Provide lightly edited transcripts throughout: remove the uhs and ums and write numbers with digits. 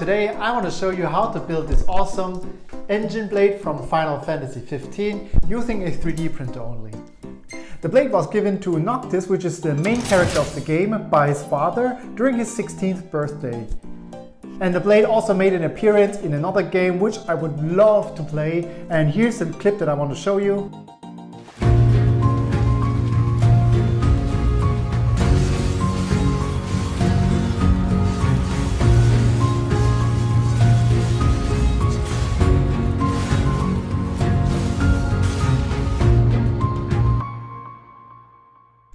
Today I want to show you how to build this awesome engine blade from Final Fantasy XV using a 3D printer only. The blade was given to Noctis, which is the main character of the game, by his father during his 16th birthday. And the blade also made an appearance in another game which I would love to play, and here's the clip that I want to show you.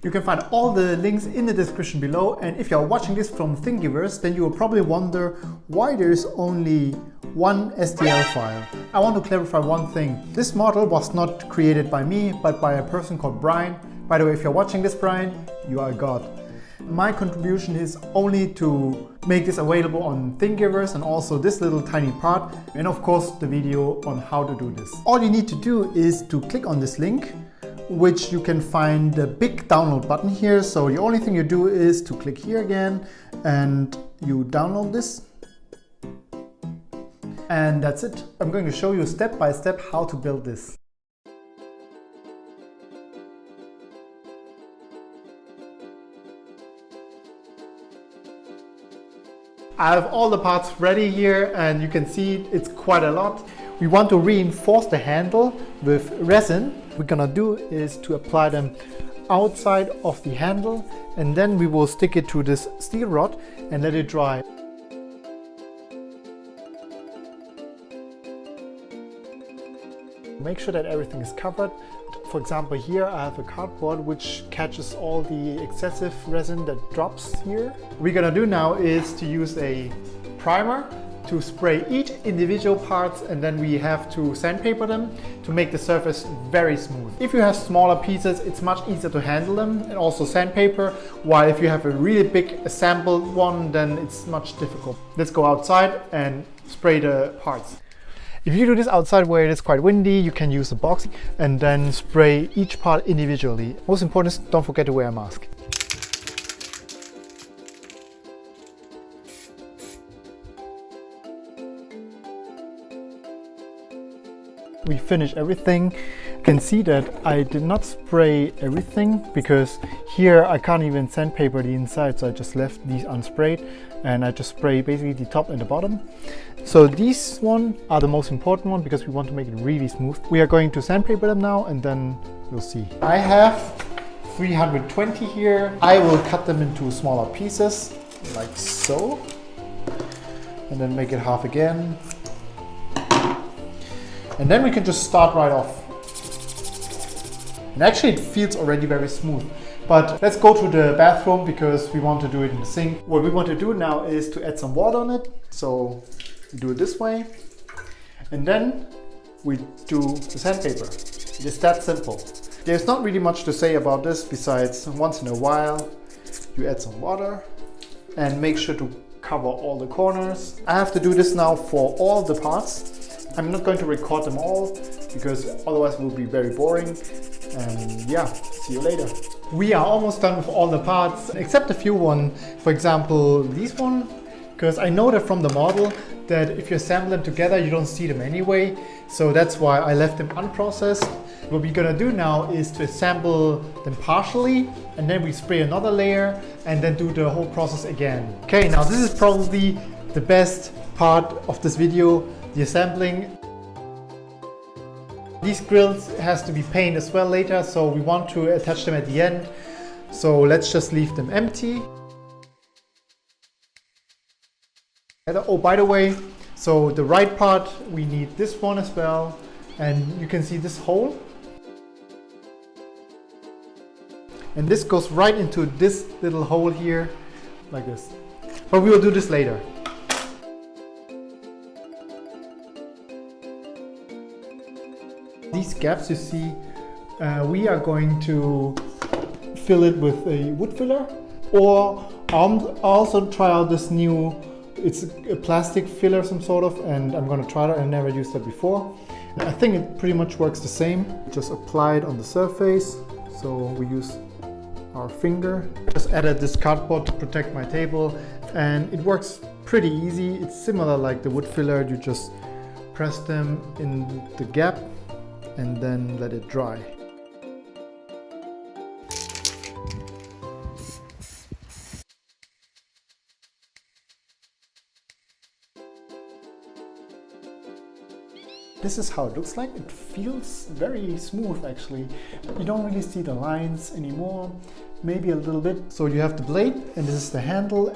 You can find all the links in the description below, and if you're watching this from Thingiverse, then you will probably wonder why there is only one STL file. I want to clarify one thing. This model was not created by me, but by a person called Brian. By the way, if you're watching this, Brian, you are a god. My contribution is only to make this available on Thingiverse and also this little tiny part, and of course the video on how to do this. All you need to do is to click on this link, which you can find the big download button here. So the only thing you do is to click here again and you download this. And that's it. I'm going to show you step by step how to build this. I have all the parts ready here, and you can see it's quite a lot. We want to reinforce the handle with resin. What we're gonna do is to apply them outside of the handle, and then we will stick it to this steel rod and let it dry. Make sure that everything is covered. For example, here I have a cardboard which catches all the excessive resin that drops here. What we're gonna do now is to use a primer to spray each individual parts, and then we have to sandpaper them to make the surface very smooth. If you have smaller pieces, it's much easier to handle them and also sandpaper, while if you have a really big assembled one, then it's much difficult. Let's go outside and spray the parts. If you do this outside where it is quite windy, you can use Epoxy and then spray each part individually. Most important is don't forget to wear a mask. We finished everything. You can see that I did not spray everything because here I can't even sandpaper the inside, so I just left these unsprayed and I just spray basically the top and the bottom. So these ones are the most important one because we want to make it really smooth. We are going to sandpaper them now and then we'll see. I have 320 here. I will cut them into smaller pieces like so, and then make it half again. And then we can just start right off. And actually it feels already very smooth. But let's go to the bathroom because we want to do it in the sink. What we want to do now is to add some water on it. So we do it this way. And then we do the sandpaper. It is that simple. There's not really much to say about this besides once in a while you add some water and make sure to cover all the corners. I have to do this now for all the parts. I'm not going to record them all because otherwise it will be very boring. And yeah, see you later. We are almost done with all the parts except a few ones. For example, these one, because I know that from the model that if you assemble them together you don't see them anyway. So that's why I left them unprocessed. What we're gonna do now is to assemble them partially, and then we spray another layer and then do the whole process again. Okay, now this is probably the best part of this video, the assembling. These grills has to be painted as well later, so we want to attach them at the end. So let's just leave them empty. Oh, by the way, so the right part, we need this one as well. And you can see this hole. And this goes right into this little hole here, like this. But we will do this later. These gaps you see, we are going to fill it with a wood filler, or I'll also try out this new, it's a plastic filler some sort of, and I'm going to try that. I never used that before. I think it pretty much works the same. Just apply it on the surface. So we use our finger. Just added this cardboard to protect my table, and it works pretty easy. It's similar like the wood filler. You just press them in the gap and then let it dry. This is how it looks like. It feels very smooth actually. You don't really see the lines anymore, maybe a little bit. So you have the blade and this is the handle.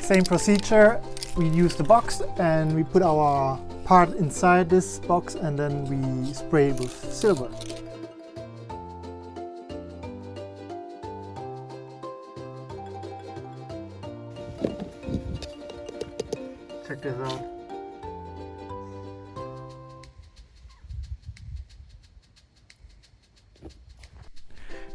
Same procedure, we use the box and we put our part inside this box and then we spray it with silver. Check this out.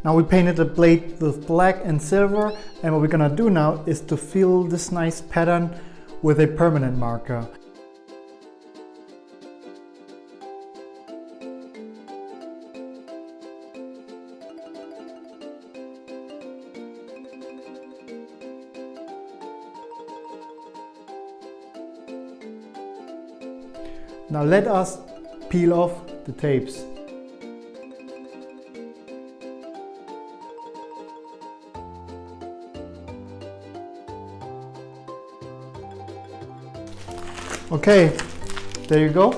Now we painted the blade with black and silver, and what we're gonna do now is to fill this nice pattern with a permanent marker. Now let us peel off the tapes. Okay, there you go.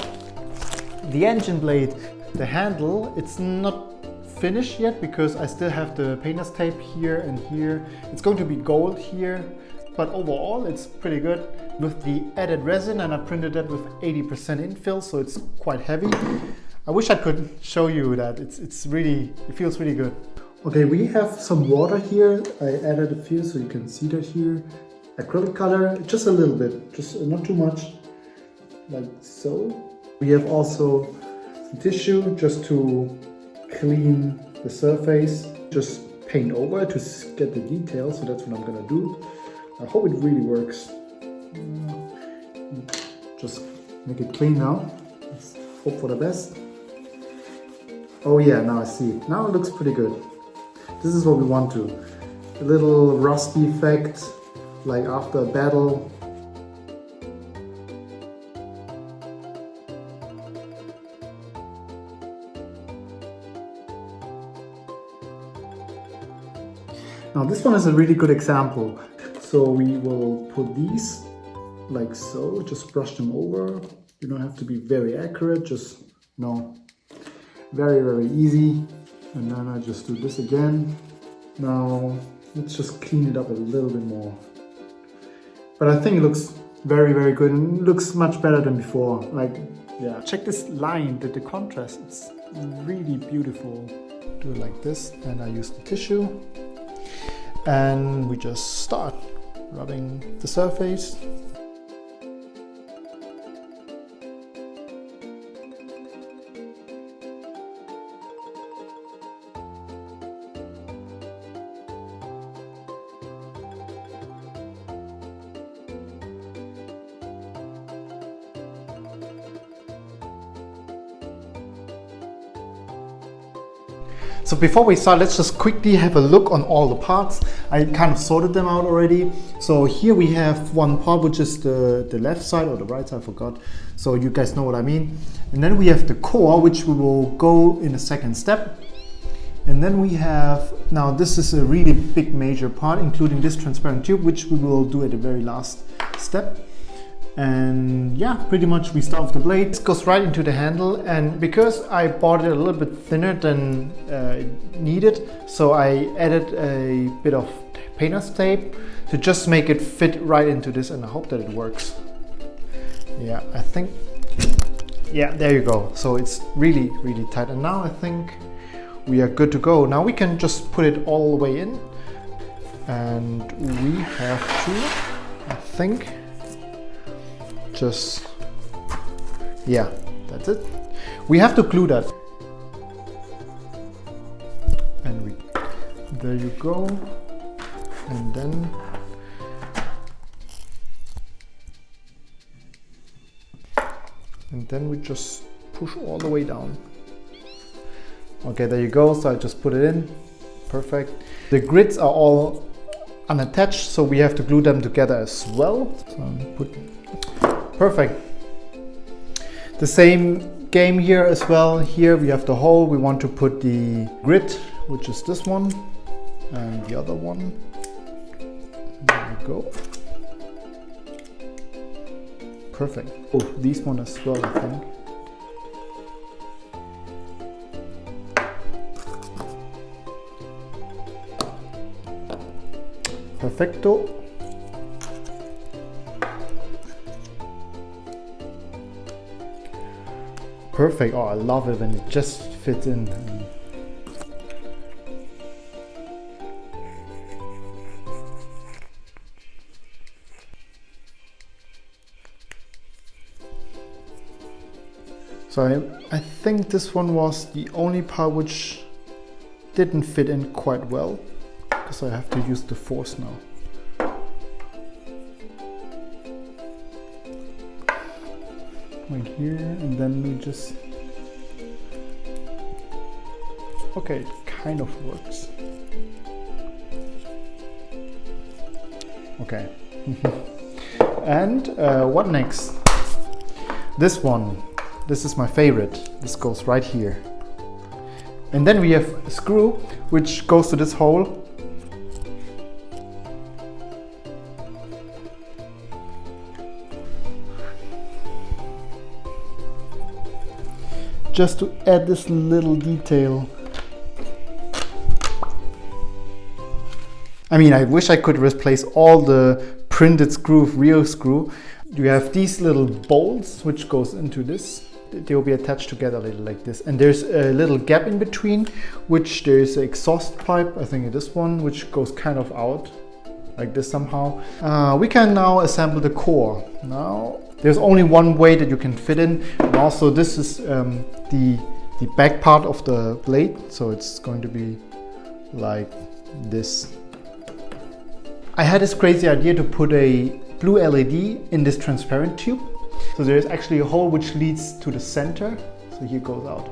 The engine blade, the handle, it's not finished yet because I still have the painter's tape here and here. It's going to be gold here, but overall it's pretty good with the added resin, and I printed that with 80% infill, so it's quite heavy. I wish I could show you that. It feels really good. Okay, we have some water here. I added a few so you can see that here. Acrylic color, just a little bit, just not too much. Like so. We have also some tissue just to clean the surface, just paint over to get the details, so that's what I'm gonna do. I hope it really works. Just make it clean now. Let's hope for the best. Oh yeah, now I see. Now it looks pretty good. This is what we want to. A little rusty effect, like after a battle. Now this one is a really good example. So we will put these like so, just brush them over. You don't have to be very accurate, just very, very easy. And then I just do this again. Now let's just clean it up a little bit more. But I think it looks very, very good and it looks much better than before. Like, yeah. Check this line, the contrast, it's really beautiful. Do it like this, and I use the tissue. And we just start rubbing the surface. So before we start, let's just quickly have a look on all the parts. I kind of sorted them out already. So here we have one part, which is the left side or the right side, I forgot. So you guys know what I mean. And then we have the core, which we will go in a second step. And then we have, now this is a really big major part, including this transparent tube, which we will do at the very last step. And yeah, pretty much we start with the blade. This goes right into the handle, and because I bought it a little bit thinner than needed, so I added a bit of painter's tape to just make it fit right into this, and I hope that it works. Yeah, I think, yeah, there you go. So it's really, really tight, and now I think we are good to go. Now we can just put it all the way in, and we have to, I think, just, yeah, that's it. We have to glue that. And There you go. And then we just push all the way down. Okay, there you go. So I just put it in. Perfect. The grids are all unattached, so we have to glue them together as well. So perfect. The same game here as well. Here we have the hole. We want to put the grid, which is this one, and the other one. There we go. Perfect. Oh, this one as well, I think. Perfecto. Perfect. Oh, I love it when it just fits in. So I think this one was the only part which didn't fit in quite well, because I have to use the force now. Like here, and then we just... Okay, it kind of works. Okay. And what next? This one. This is my favorite. This goes right here. And then we have a screw which goes to this hole. Just to add this little detail. I mean, I wish I could replace all the printed screw with real screw. You have these little bolts which goes into this. They will be attached together a little like this, and there's a little gap in between which there's an exhaust pipe, I think this one, which goes kind of out like this somehow. We can now assemble the core. Now there's only one way that you can fit in, and also this is the back part of the blade, so it's going to be like this. I had this crazy idea to put a blue LED in this transparent tube. So there's actually a hole which leads to the center. So here goes out.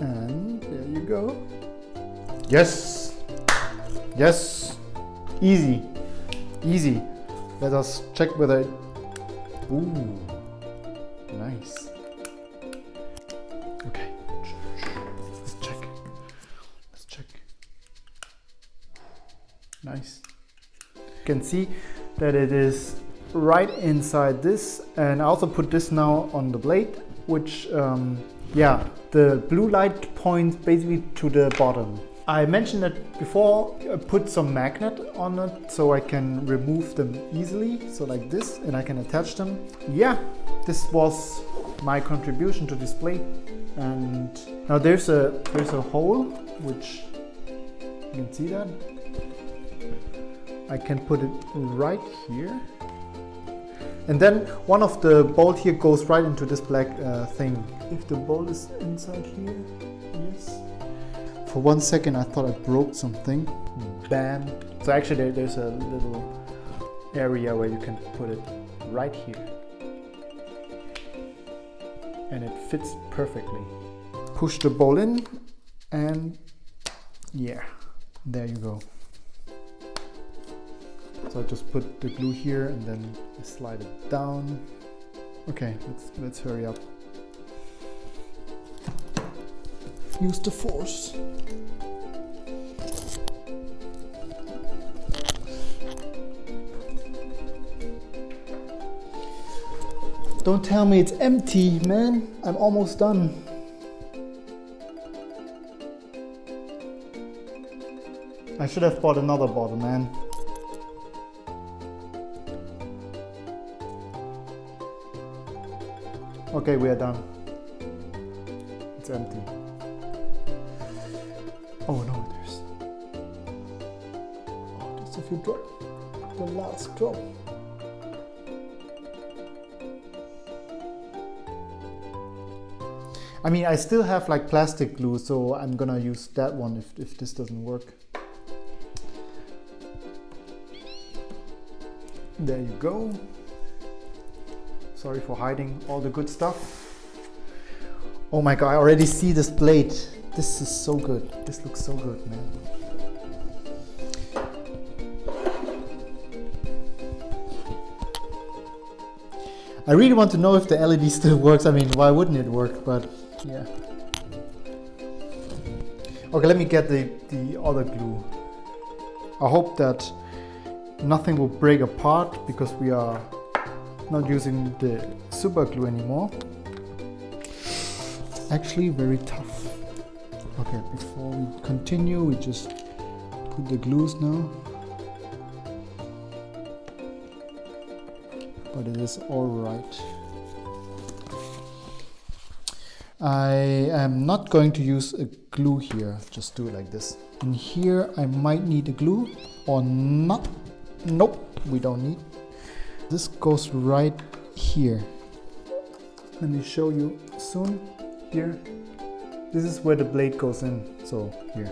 And there you go. Yes! Yes! Easy. Easy. Let us check whether it... Ooh. Nice. Okay. Let's check. Let's check. Nice. You can see that it is right inside this, and I also put this now on the blade, which yeah, the blue light points basically to the bottom. I mentioned that before. I put some magnet on it so I can remove them easily, so like this, and I can attach them. Yeah, this was my contribution to this blade. And now there's a hole which you can see that. I can put it right here. And then one of the bolt here goes right into this black thing. If the bolt is inside here, yes. For 1 second I thought I broke something. Bam. So actually there's a little area where you can put it right here. And it fits perfectly. Push the bolt in, and yeah, there you go. So I just put the glue here and then I slide it down. Okay, let's hurry up. Use the force. Don't tell me it's empty, man. I'm almost done. I should have bought another bottle, man. Okay, we are done. It's empty. Oh no, there's a few drops. The last drop. I mean, I still have like plastic glue, so I'm gonna use that one if this doesn't work. There you go. Sorry for hiding all the good stuff. Oh my god, I already see this blade. This is so good. This looks so good, man. I really want to know if the LED still works. I mean, why wouldn't it work? But yeah. Okay, let me get the other glue. I hope that nothing will break apart because we are not using the super glue anymore. It's actually very tough. Okay, before we continue, we just put the glues now. But it is all right. I am not going to use a glue here, just do it like this. And here I might need a glue or not. Nope, we don't need. This goes right here. Let me show you soon. Here. This is where the blade goes in, so here.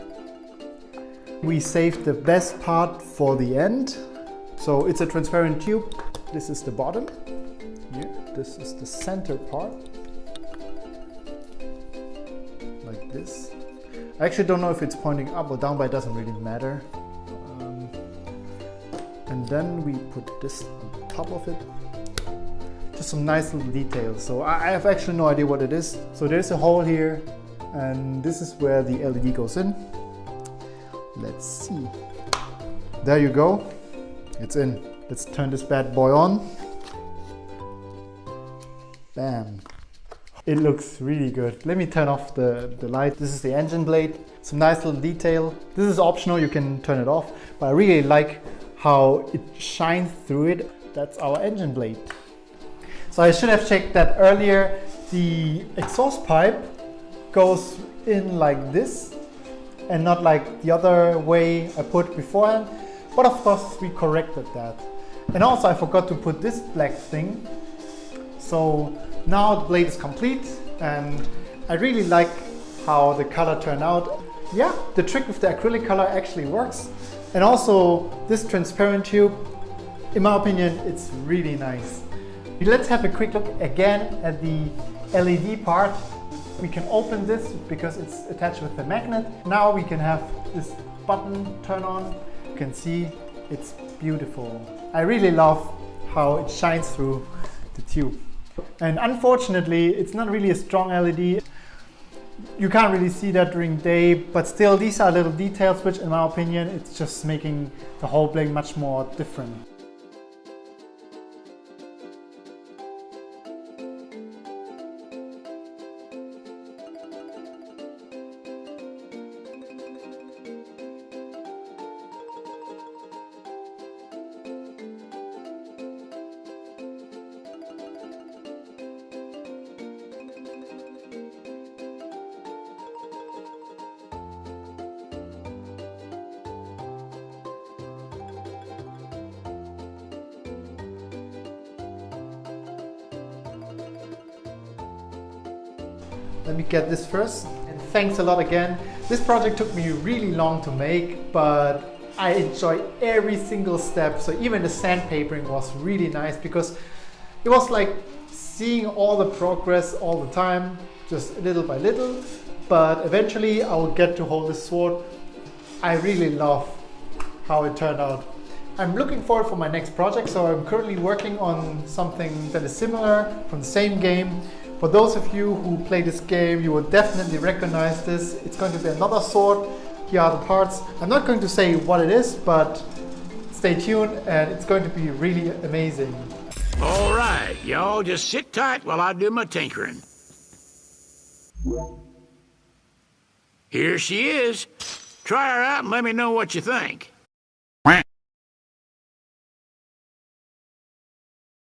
We saved the best part for the end. So it's a transparent tube. This is the bottom. Here. This is the center part. Like this. I actually don't know if it's pointing up or down, but it doesn't really matter. And then we put this on top of it. Just some nice little details. So I have actually no idea what it is. So there's a hole here, and this is where the LED goes in. Let's see. There you go. It's in. Let's turn this bad boy on. Bam. It looks really good. Let me turn off the light. This is the engine blade. Some nice little detail. This is optional, you can turn it off. But I really like how it shines through it. That's our engine blade. So I should have checked that earlier. The exhaust pipe goes in like this and not like the other way I put beforehand. But of course we corrected that. And also I forgot to put this black thing. So now the blade is complete and I really like how the color turned out. Yeah, the trick with the acrylic color actually works. And also this transparent tube, in my opinion, it's really nice. Let's have a quick look again at the LED part. We can open this because it's attached with the magnet. Now we can have this button turn on. You can see it's beautiful. I really love how it shines through the tube. And unfortunately, it's not really a strong LED. You can't really see that during day, but still these are little details which in my opinion, it's just making the whole blade much more different. Let me get this first, and thanks a lot again. This project took me really long to make, but I enjoyed every single step. So even the sandpapering was really nice because it was like seeing all the progress all the time, just little by little. But eventually I will get to hold this sword. I really love how it turned out. I'm looking forward for my next project, so I'm currently working on something that is similar from the same game. For those of you who play this game, you will definitely recognize this. It's going to be another sword. Here are the parts. I'm not going to say what it is, but stay tuned and it's going to be really amazing. All right, y'all just sit tight while I do my tinkering. Here she is. Try her out and let me know what you think.